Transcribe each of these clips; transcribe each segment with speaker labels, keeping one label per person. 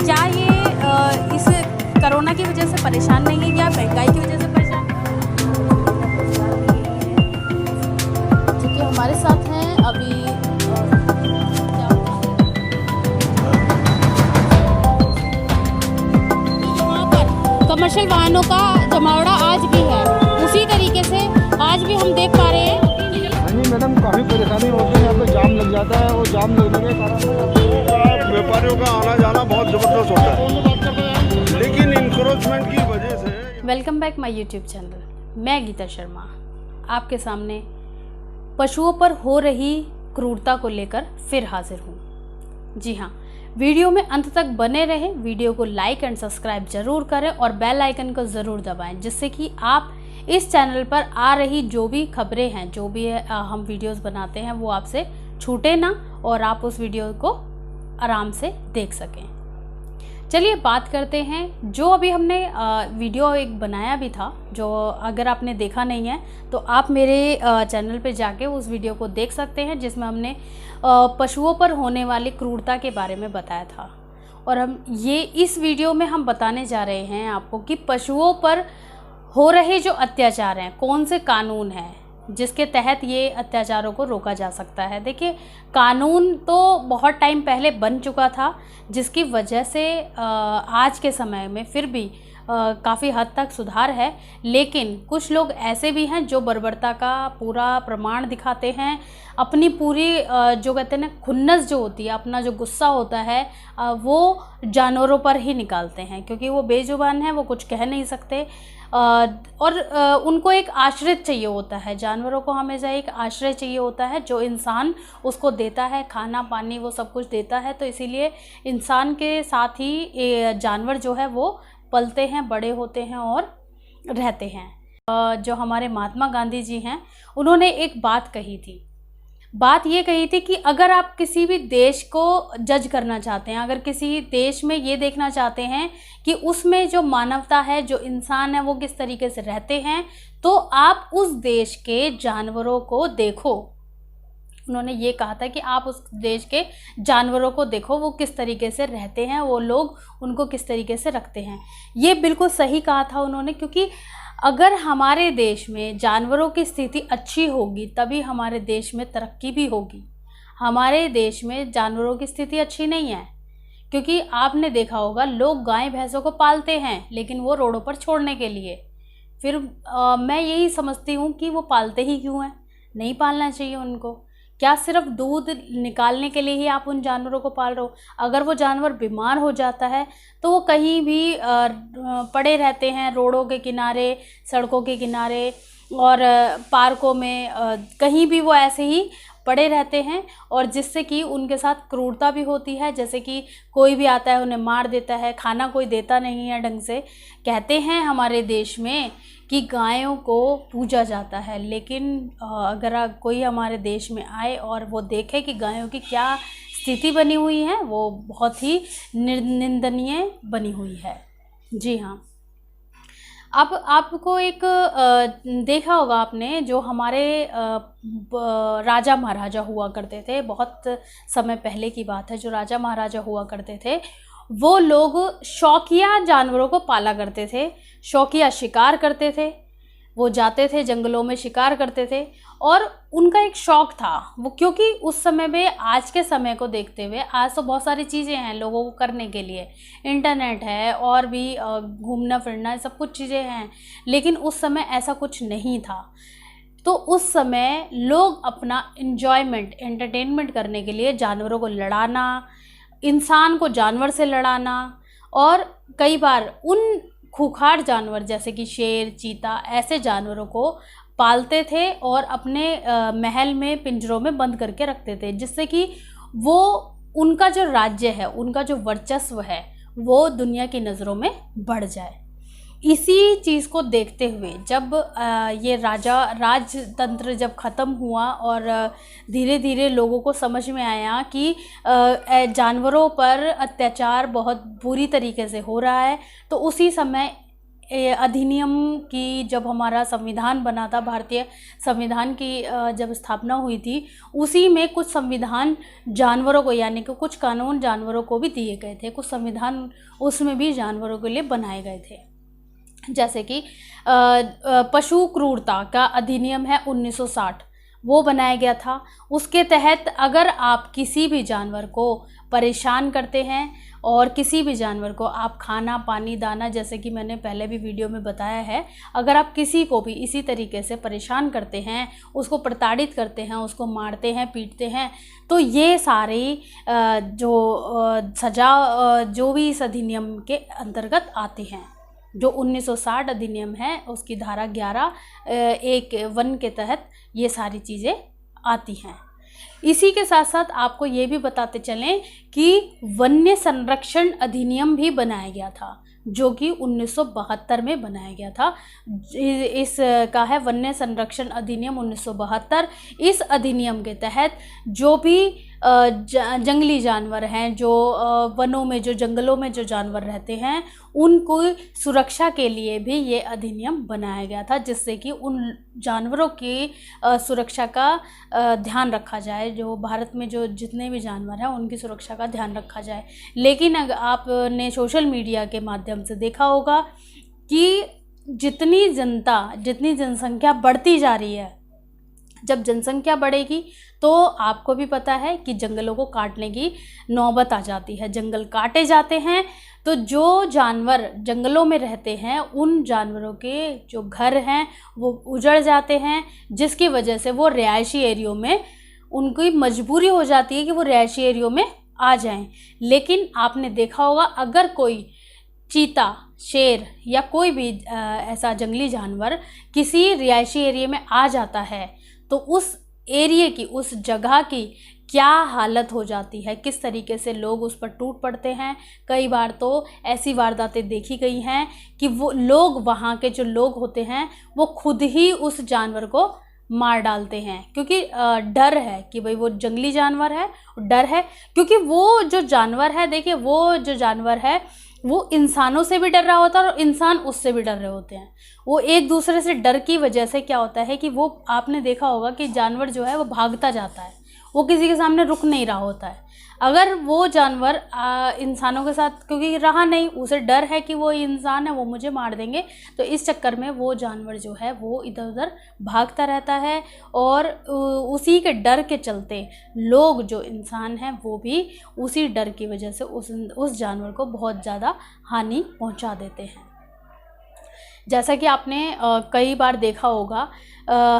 Speaker 1: क्या ये इस कोरोना की वजह से परेशान नहीं है या महंगाई की वजह से परेशान जो कि हमारे साथ हैं अभी यहाँ पर कमर्शियल वाहनों का जमावड़ा आज भी है, उसी तरीके से आज भी हम देख पा रहे हैं।
Speaker 2: हाँ जी मैडम, काफ़ी परेशानी होती है, यहाँ पे जाम लग जाता है और जाम लगने के कारण व्यापारियों का आना जाना बहुत ज़बरदस्त होता है, लेकिन इंक्रोचमेंट की वजह से।
Speaker 1: Welcome back my YouTube channel, मैं गीता शर्मा आपके सामने पशुओं पर हो रही क्रूरता को लेकर फिर हाजिर हूँ। जी हाँ, वीडियो में अंत तक बने रहें, वीडियो को लाइक एंड सब्सक्राइब जरूर करें और बेल आइकन को ज़रूर दबाएं, जिससे कि आप इस चैनल पर आ रही जो भी खबरें हैं, जो भी हम वीडियोस बनाते हैं, वो आपसे छूटे ना और आप उस वीडियो को आराम से देख सकें। चलिए बात करते हैं, जो अभी हमने वीडियो एक बनाया भी था, जो अगर आपने देखा नहीं है तो आप मेरे चैनल पे जाके उस वीडियो को देख सकते हैं, जिसमें हमने पशुओं पर होने वाली क्रूरता के बारे में बताया था। और हम ये इस वीडियो में हम बताने जा रहे हैं आपको कि पशुओं पर हो रहे जो अत्याचार हैं, कौन से कानून हैं जिसके तहत ये अत्याचारों को रोका जा सकता है। देखिए, कानून तो बहुत टाइम पहले बन चुका था, जिसकी वजह से आज के समय में फिर भी काफ़ी हद तक सुधार है, लेकिन कुछ लोग ऐसे भी हैं जो बर्बरता का पूरा प्रमाण दिखाते हैं, अपनी पूरी जो कहते हैं ना खुन्नस जो होती है, अपना जो गुस्सा होता है वो जानवरों पर ही निकालते हैं, क्योंकि वो बेजुबान हैं, वो कुछ कह नहीं सकते और उनको एक आश्रित चाहिए होता है। जानवरों को हमेशा एक आश्रय चाहिए होता है, जो इंसान उसको देता है, खाना पानी वो सब कुछ देता है। तो इसीलिए इंसान के साथ ही जानवर जो है वो पलते हैं, बड़े होते हैं और रहते हैं। जो हमारे महात्मा गांधी जी हैं, उन्होंने एक बात कही थी। बात ये कही थी कि अगर आप किसी भी देश को जज करना चाहते हैं, अगर किसी देश में ये देखना चाहते हैं कि उसमें जो मानवता है, जो इंसान है, वो किस तरीके से रहते हैं, तो आप उस देश के जानवरों को देखो। उन्होंने ये कहा था कि आप उस देश के जानवरों को देखो, वो किस तरीके से रहते हैं, वो लोग उनको किस तरीके से रखते हैं। ये बिल्कुल सही कहा था उन्होंने, क्योंकि अगर हमारे देश में जानवरों की स्थिति अच्छी होगी तभी हमारे देश में तरक्की भी होगी। हमारे देश में जानवरों की स्थिति अच्छी नहीं है, क्योंकि आपने देखा होगा लोग गाय भैंसों को पालते हैं, लेकिन वो रोडों पर छोड़ने के लिए। फिर मैं यही समझती हूँ कि वो पालते ही क्यों हैं, नहीं पालना चाहिए उनको। क्या सिर्फ दूध निकालने के लिए ही आप उन जानवरों को पाल रहे हो? अगर वो जानवर बीमार हो जाता है तो वो कहीं भी पड़े रहते हैं, रोडों के किनारे, सड़कों के किनारे और पार्कों में, कहीं भी वो ऐसे ही पड़े रहते हैं, और जिससे कि उनके साथ क्रूरता भी होती है। जैसे कि कोई भी आता है उन्हें मार देता है, खाना कोई देता नहीं है ढंग से। कहते हैं हमारे देश में कि गायों को पूजा जाता है, लेकिन अगर कोई हमारे देश में आए और वो देखे कि गायों की क्या स्थिति बनी हुई है, वो बहुत ही निंदनीय बनी हुई है। जी हाँ, अब आपको एक देखा होगा आपने, जो हमारे राजा महाराजा हुआ करते थे, बहुत समय पहले की बात है, जो राजा महाराजा हुआ करते थे, वो लोग शौकिया जानवरों को पाला करते थे, शौकिया शिकार करते थे। वो जाते थे जंगलों में, शिकार करते थे, और उनका एक शौक़ था वो, क्योंकि उस समय में आज के समय को देखते हुए, आज तो बहुत सारी चीज़ें हैं लोगों को करने के लिए, इंटरनेट है और भी घूमना फिरना, सब कुछ चीज़ें हैं, लेकिन उस समय ऐसा कुछ नहीं था। तो उस समय लोग अपना एंजॉयमेंट, एंटरटेनमेंट करने के लिए जानवरों को लड़ाना, इंसान को जानवर से लड़ाना, और कई बार उन खूंखार जानवर जैसे कि शेर, चीता, ऐसे जानवरों को पालते थे और अपने महल में, पिंजरों में बंद करके रखते थे, जिससे कि वो उनका जो राज्य है, उनका जो वर्चस्व है, वो दुनिया की नज़रों में बढ़ जाए। इसी चीज़ को देखते हुए जब ये राजतंत्र जब ख़त्म हुआ और धीरे धीरे लोगों को समझ में आया कि जानवरों पर अत्याचार बहुत बुरी तरीके से हो रहा है, तो उसी समय अधिनियम की जब हमारा संविधान बना था, भारतीय संविधान की जब स्थापना हुई थी, उसी में कुछ संविधान जानवरों को, यानी कि कुछ कानून जानवरों को भी दिए गए थे, कुछ संविधान उसमें भी जानवरों के लिए बनाए गए थे। जैसे कि पशु क्रूरता का अधिनियम है 1960, वो बनाया गया था। उसके तहत अगर आप किसी भी जानवर को परेशान करते हैं और किसी भी जानवर को आप खाना पानी दाना, जैसे कि मैंने पहले भी वीडियो में बताया है, अगर आप किसी को भी इसी तरीके से परेशान करते हैं, उसको प्रताड़ित करते हैं, उसको मारते हैं, पीटते हैं, तो ये सारी जो सज़ा जो भी इस अधिनियम के अंतर्गत आती हैं, जो 1960 अधिनियम है उसकी धारा 11(1) के तहत ये सारी चीज़ें आती हैं। इसी के साथ साथ आपको ये भी बताते चलें कि वन्य संरक्षण अधिनियम भी बनाया गया था, जो कि 1972 में बनाया गया था। इसका है वन्य संरक्षण अधिनियम 1972। इस अधिनियम के तहत जो भी जंगली जानवर हैं, जो वनों में, जो जंगलों में जो जानवर रहते हैं, उनको सुरक्षा के लिए भी ये अधिनियम बनाया गया था, जिससे कि उन जानवरों की सुरक्षा का ध्यान रखा जाए। जो भारत में जो जितने भी जानवर हैं उनकी सुरक्षा का ध्यान रखा जाए। लेकिन अगर आपने सोशल मीडिया के माध्यम से देखा होगा कि जितनी जनसंख्या बढ़ती जा रही है, जब जनसंख्या बढ़ेगी तो आपको भी पता है कि जंगलों को काटने की नौबत आ जाती है। जंगल काटे जाते हैं तो जो जानवर जंगलों में रहते हैं उन जानवरों के जो घर हैं वो उजड़ जाते हैं, जिसकी वजह से वो रिहायशी एरियो में उनकी मजबूरी हो जाती है कि वो रिहायशी एरियो में आ जाएं। लेकिन आपने देखा होगा, अगर कोई चीता, शेर या कोई भी ऐसा जंगली जानवर किसी रिहायशी एरिया में आ जाता है तो उस एरिया की, उस जगह की क्या हालत हो जाती है, किस तरीके से लोग उस पर टूट पड़ते हैं। कई बार तो ऐसी वारदातें देखी गई हैं कि वो लोग, वहाँ के जो लोग होते हैं, वो खुद ही उस जानवर को मार डालते हैं, क्योंकि डर है कि भाई वो जंगली जानवर है, डर है। क्योंकि वो जो जानवर है, देखिए वो जो जानवर है वो इंसानों से भी डर रहा होता है और इंसान उससे भी डर रहे होते हैं। वो एक दूसरे से डर की वजह से क्या होता है कि वो, आपने देखा होगा कि जानवर जो है वो भागता जाता है, वो किसी के सामने रुक नहीं रहा होता है। अगर वो जानवर इंसानों के साथ क्योंकि रहा नहीं, उसे डर है कि वो इंसान है, वो मुझे मार देंगे, तो इस चक्कर में वो जानवर जो है वो इधर उधर भागता रहता है। और उसी के डर के चलते लोग, जो इंसान हैं, वो भी उसी डर की वजह से उस जानवर को बहुत ज़्यादा हानि पहुंचा देते हैं। जैसा कि आपने कई बार देखा होगा,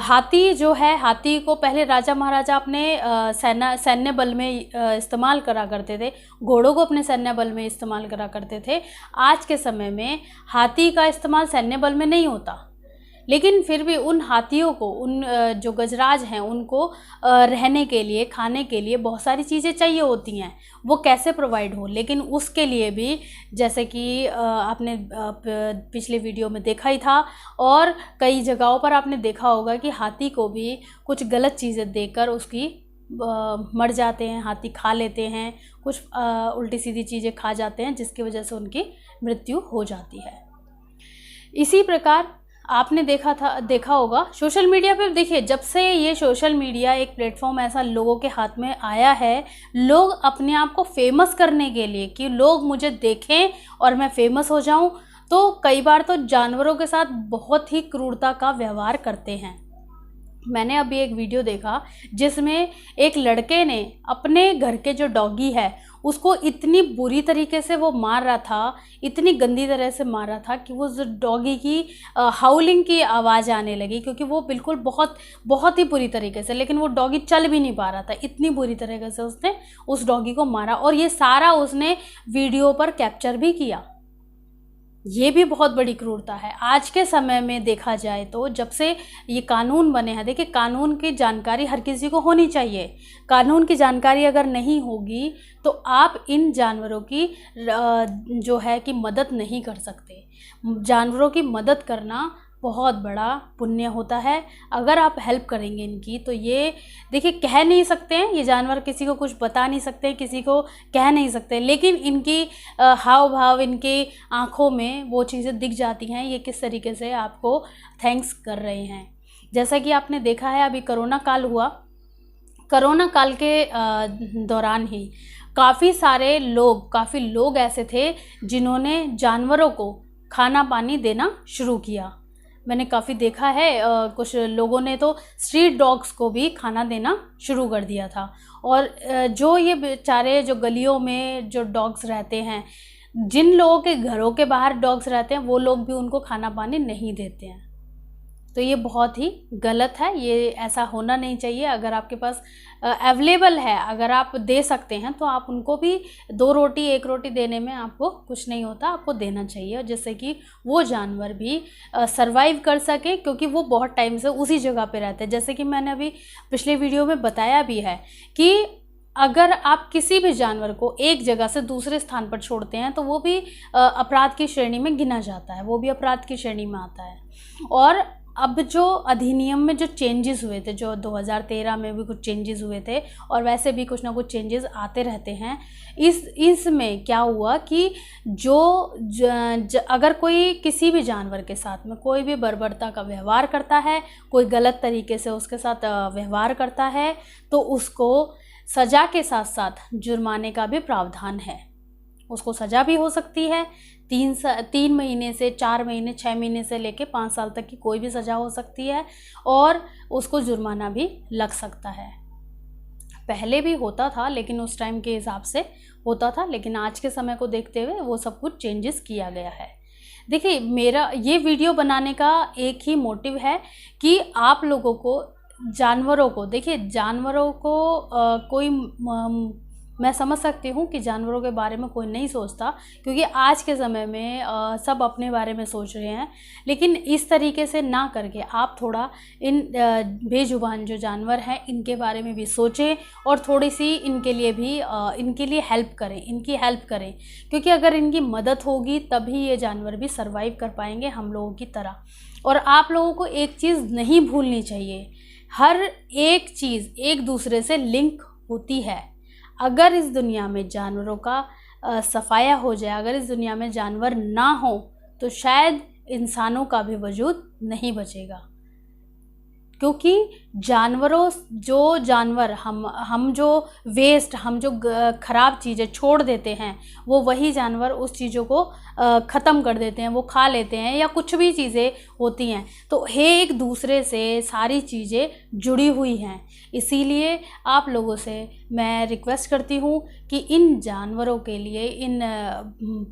Speaker 1: हाथी जो है, हाथी को पहले राजा महाराजा अपने सैन्य बल में इस्तेमाल करा करते थे, घोड़ों को अपने सैन्य बल में इस्तेमाल करा करते थे। आज के समय में हाथी का इस्तेमाल सैन्य बल में नहीं होता, लेकिन फिर भी उन हाथियों को, उन जो गजराज हैं, उनको रहने के लिए, खाने के लिए बहुत सारी चीज़ें चाहिए होती हैं, वो कैसे प्रोवाइड हो। लेकिन उसके लिए भी, जैसे कि आपने पिछले वीडियो में देखा ही था, और कई जगहों पर आपने देखा होगा कि हाथी को भी कुछ गलत चीज़ें देकर उसकी मर जाते हैं, हाथी खा लेते हैं, कुछ उल्टी सीधी चीज़ें खा जाते हैं, जिसकी वजह से उनकी मृत्यु हो जाती है। इसी प्रकार आपने देखा होगा सोशल मीडिया पे। देखिए, जब से ये सोशल मीडिया एक प्लेटफॉर्म ऐसा लोगों के हाथ में आया है, लोग अपने आप को फेमस करने के लिए, कि लोग मुझे देखें और मैं फेमस हो जाऊं, तो कई बार तो जानवरों के साथ बहुत ही क्रूरता का व्यवहार करते हैं। मैंने अभी एक वीडियो देखा जिसमें एक लड़के ने अपने घर के जो डॉगी है उसको इतनी बुरी तरीके से वो मार रहा था, इतनी गंदी तरह से मार रहा था कि वो डॉगी की हाउलिंग की आवाज़ आने लगी, क्योंकि वो बिल्कुल बहुत ही बुरी तरीके से, लेकिन वो डॉगी चल भी नहीं पा रहा था, इतनी बुरी तरीके से उसने उस डॉगी को मारा। और ये सारा उसने वीडियो पर कैप्चर भी किया। ये भी बहुत बड़ी क्रूरता है। आज के समय में देखा जाए तो, जब से ये कानून बने हैं, देखिए कानून की जानकारी हर किसी को होनी चाहिए। कानून की जानकारी अगर नहीं होगी तो आप इन जानवरों की जो है कि मदद नहीं कर सकते। जानवरों की मदद करना बहुत बड़ा पुण्य होता है। अगर आप हेल्प करेंगे इनकी, तो ये देखिए कह नहीं सकते हैं, ये जानवर किसी को कुछ बता नहीं सकते, किसी को कह नहीं सकते, लेकिन इनकी हाव भाव, इनकी आँखों में वो चीज़ें दिख जाती हैं, ये किस तरीके से आपको थैंक्स कर रहे हैं। जैसा कि आपने देखा है, अभी कोरोना काल हुआ, कोरोना काल के दौरान ही काफ़ी लोग ऐसे थे जिन्होंने जानवरों को खाना पानी देना शुरू किया। मैंने काफ़ी देखा है, कुछ लोगों ने तो स्ट्रीट डॉग्स को भी खाना देना शुरू कर दिया था। और जो ये बेचारे जो गलियों में जो डॉग्स रहते हैं, जिन लोगों के घरों के बाहर डॉग्स रहते हैं, वो लोग भी उनको खाना पानी नहीं देते हैं। तो ये बहुत ही गलत है, ये ऐसा होना नहीं चाहिए। अगर आपके पास अवेलेबल है, अगर आप दे सकते हैं, तो आप उनको भी 2 रोटी 1 रोटी देने में आपको कुछ नहीं होता, आपको देना चाहिए, जिससे कि वो जानवर भी सरवाइव कर सके, क्योंकि वो बहुत टाइम से उसी जगह पे रहते हैं। जैसे कि मैंने अभी पिछले वीडियो में बताया भी है कि अगर आप किसी भी जानवर को एक जगह से दूसरे स्थान पर छोड़ते हैं, तो वो भी अपराध की श्रेणी में गिना जाता है, वो भी अपराध की श्रेणी में आता है। और अब जो अधिनियम में जो चेंजेस हुए थे, जो 2013 में भी कुछ चेंजेस हुए थे, और वैसे भी कुछ ना कुछ चेंजेस आते रहते हैं, इसमें क्या हुआ कि अगर कोई किसी भी जानवर के साथ में कोई भी बर्बरता का व्यवहार करता है, कोई गलत तरीके से उसके साथ व्यवहार करता है, तो उसको सज़ा के साथ साथ जुर्माने का भी प्रावधान है। उसको सज़ा भी हो सकती है, 3 महीने से 4 महीने, 6 महीने से लेके 5 साल तक की कोई भी सज़ा हो सकती है, और उसको जुर्माना भी लग सकता है। पहले भी होता था, लेकिन उस टाइम के हिसाब से होता था, लेकिन आज के समय को देखते हुए वो सब कुछ चेंजेस किया गया है। देखिए, मेरा ये वीडियो बनाने का एक ही मोटिव है कि आप लोगों को जानवरों को, देखिए जानवरों को मैं समझ सकती हूँ कि जानवरों के बारे में कोई नहीं सोचता, क्योंकि आज के समय में सब अपने बारे में सोच रहे हैं, लेकिन इस तरीके से ना करके आप थोड़ा इन बेजुबान जो जानवर हैं इनके बारे में भी सोचें, और थोड़ी सी इनके लिए हेल्प करें, इनकी हेल्प करें, क्योंकि अगर इनकी मदद होगी तभी ये जानवर भी सर्वाइव कर पाएंगे हम लोगों की तरह। और आप लोगों को एक चीज़ नहीं भूलनी चाहिए, हर एक चीज़ एक दूसरे से लिंक होती है। अगर इस दुनिया में जानवरों का सफाया हो जाए, अगर इस दुनिया में जानवर ना हो, तो शायद इंसानों का भी वजूद नहीं बचेगा, क्योंकि जो जानवर हम जो वेस्ट, हम जो ख़राब चीज़ें छोड़ देते हैं, वो वही जानवर उस चीज़ों को ख़त्म कर देते हैं, वो खा लेते हैं, या कुछ भी चीज़ें होती हैं। तो एक दूसरे से सारी चीज़ें जुड़ी हुई हैं। इसीलिए आप लोगों से मैं रिक्वेस्ट करती हूँ कि इन जानवरों के लिए, इन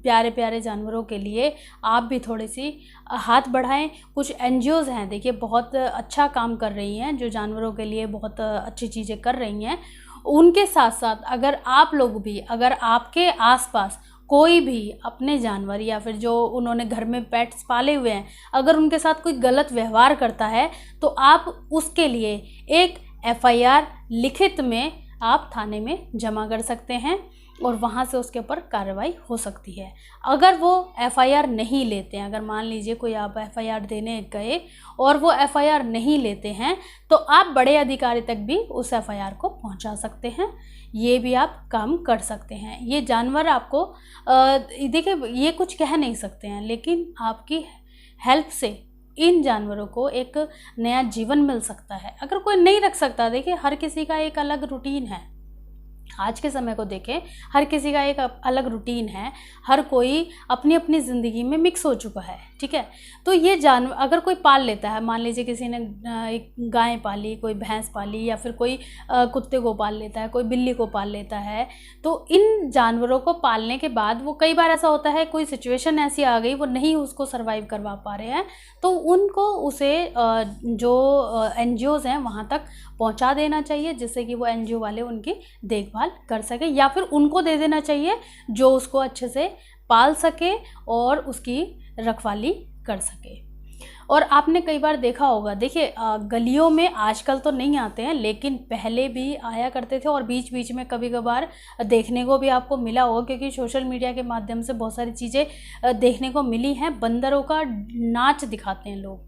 Speaker 1: प्यारे प्यारे जानवरों के लिए आप भी थोड़ी सी हाथ बढ़ाएं। कुछ NGOs हैं, देखिए बहुत अच्छा काम कर रही हैं, जो जानवरों के लिए बहुत अच्छी चीज़ें कर रही हैं। उनके साथ साथ अगर आप लोग भी, अगर आपके आसपास कोई भी अपने जानवर या फिर जो उन्होंने घर में पेट्स पाले हुए हैं, अगर उनके साथ कोई गलत व्यवहार करता है, तो आप उसके लिए एक FIR लिखित में आप थाने में जमा कर सकते हैं, और वहाँ से उसके ऊपर कार्रवाई हो सकती है। अगर वो FIR नहीं लेते हैं, अगर मान लीजिए कोई आप FIR देने गए और वो FIR नहीं लेते हैं, तो आप बड़े अधिकारी तक भी उस FIR को पहुंचा सकते हैं। ये भी आप काम कर सकते हैं। ये जानवर आपको देखिए, ये कुछ कह नहीं सकते हैं, लेकिन आपकी हेल्प से इन जानवरों को एक नया जीवन मिल सकता है। अगर कोई नहीं रख सकता, देखिए हर किसी का एक अलग रूटीन है। आज के समय को देखें, हर किसी का एक अलग रूटीन है, हर कोई अपनी अपनी ज़िंदगी में मिक्स हो चुका है, ठीक है। तो ये जानवर अगर कोई पाल लेता है, मान लीजिए किसी ने एक गाय पाली, कोई भैंस पाली, या फिर कोई कुत्ते को पाल लेता है, कोई बिल्ली को पाल लेता है, तो इन जानवरों को पालने के बाद वो कई बार ऐसा होता है, कोई सिचुएशन ऐसी आ गई, वो नहीं उसको सर्वाइव करवा पा रहे हैं, तो उनको उसे जो NGOs हैं वहाँ तक पहुँचा देना चाहिए, जिससे कि वो NGO वाले उनकी देखभाल कर सके, या फिर उनको दे देना चाहिए जो उसको अच्छे से पाल सके और उसकी रखवाली कर सके। और आपने कई बार देखा होगा, देखिए गलियों में आजकल तो नहीं आते हैं, लेकिन पहले भी आया करते थे, और बीच बीच में कभी कभार देखने को भी आपको मिला होगा, क्योंकि सोशल मीडिया के माध्यम से बहुत सारी चीज़ें देखने को मिली हैं। बंदरों का नाच दिखाते हैं लोग,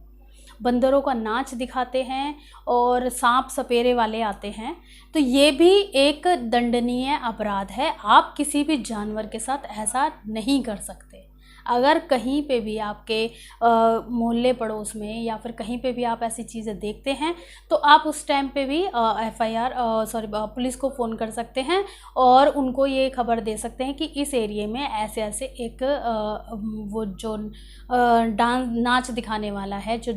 Speaker 1: बंदरों का नाच दिखाते हैं और सांप सपेरे वाले आते हैं, तो ये भी एक दंडनीय अपराध है। आप किसी भी जानवर के साथ ऐसा नहीं कर सकते। अगर कहीं पे भी आपके मोहल्ले पड़ोस में या फिर कहीं पे भी आप ऐसी चीज़ें देखते हैं तो आप उस टाइम पे भी पुलिस को फ़ोन कर सकते हैं और उनको ये खबर दे सकते हैं कि इस एरिया में ऐसे ऐसे एक वो जो नाच दिखाने वाला है, जो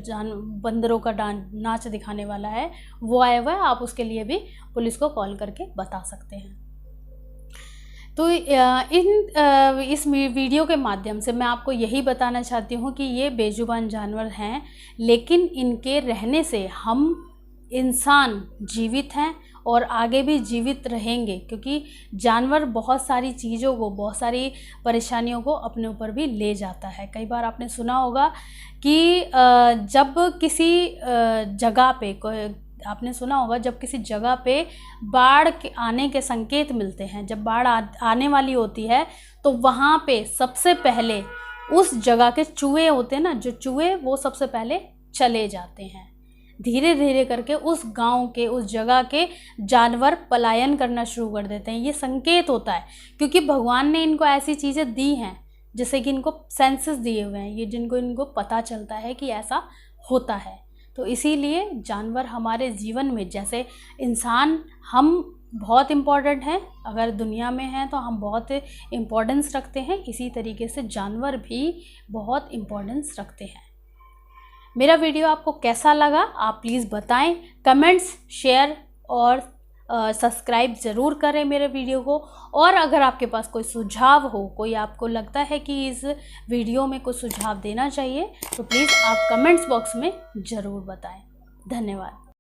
Speaker 1: बंदरों का नाच दिखाने वाला है वो आया हुआ है। आप उसके लिए भी पुलिस को कॉल करके बता सकते हैं। तो इस वीडियो के माध्यम से मैं आपको यही बताना चाहती हूँ कि ये बेजुबान जानवर हैं, लेकिन इनके रहने से हम इंसान जीवित हैं और आगे भी जीवित रहेंगे, क्योंकि जानवर बहुत सारी चीज़ों को, बहुत सारी परेशानियों को अपने ऊपर भी ले जाता है। कई बार आपने सुना होगा कि जब किसी जगह पे जब किसी जगह पे बाढ़ के आने के संकेत मिलते हैं, जब बाढ़ आने वाली होती है तो वहाँ पे सबसे पहले उस जगह के चूहे होते हैं ना, जो चूहे वो सबसे पहले चले जाते हैं। धीरे धीरे करके उस गांव के, उस जगह के जानवर पलायन करना शुरू कर देते हैं। ये संकेत होता है, क्योंकि भगवान ने इनको ऐसी चीज़ें दी हैं जैसे कि इनको सेंसेस दिए हुए हैं, ये इनको पता चलता है कि ऐसा होता है। तो इसीलिए जानवर हमारे जीवन में, जैसे इंसान हम बहुत इम्पॉर्टेंट हैं, अगर दुनिया में हैं तो हम बहुत इम्पोर्टेंस रखते हैं, इसी तरीके से जानवर भी बहुत इम्पोर्टेंस रखते हैं। मेरा वीडियो आपको कैसा लगा आप प्लीज़ बताएं। कमेंट्स, शेयर और सब्सक्राइब ज़रूर करें मेरे वीडियो को। और अगर आपके पास कोई सुझाव हो, कोई आपको लगता है कि इस वीडियो में कोई सुझाव देना चाहिए, तो प्लीज़ आप कमेंट्स बॉक्स में ज़रूर बताएं। धन्यवाद।